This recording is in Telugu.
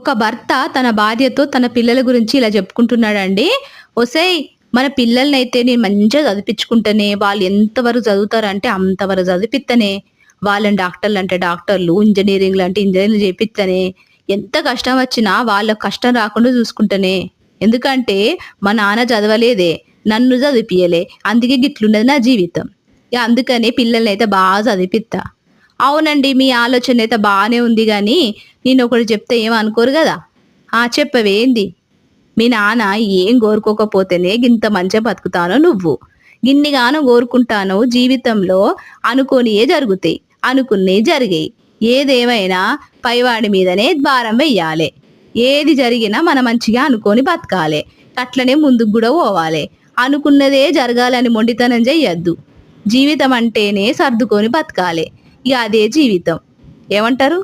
ఒక భర్త తన భార్యతో తన పిల్లల గురించి ఇలా చెప్పుకుంటున్నాడండి. "ఒసేయ్! మన పిల్లలనైతే నేను మంచిగా చదివిపిచ్చుకుంటనే, వాళ్ళు ఎంతవరకు చదువుతారంటే అంతవరకు చదివిపిత్తనే. వాళ్ళని డాక్టర్లంటే డాక్టర్లు, ఇంజినీరింగ్‌లంటే ఇంజినీరింగ్‌లు చేపిత్తనే. ఎంత కష్టం వచ్చినా వాళ్ళ కష్టం రాకుండా చూసుకుంటనే. ఎందుకంటే మా నాన్న చదవలేదే, నన్ను చదివిపియలే. అందుకే గిట్లున్నది నా జీవితం. ఇగ అందుకనే పిల్లలనైతే బాగా చదివిపిత్తా." అవునండి. మీ ఆలోచనైతే బానే ఉంది గానీ, నేనొకటి చెప్తే ఏమనుకోరు గదా! ఆ! చెప్పవే ఏంది? మీ నాన్న ఏం కోరుకోకపోతేనే గింత మంచిగా బతుకుతానవు నువ్వు. గిన్నిగానం కోరుకుంటానవు జీవితంలో అనుకోనియే జరుగుతాయి. అనుకున్నయి జరిగయి. ఏదేమైనా పైవాడి మీదనే భారం వెయ్యాలే. ఏది జరిగినా మన మంచిగా అనుకోని బతకాలే. అట్లనే ముందుకు గూడా పోవాలే. అనుకున్నదే జరగాలని మొండితనం జెయ్యొద్దు. జీవితం అంటేనే సర్దుకొని బతకాలే. ఇగ అదే జీవితం. ఏమంటారు?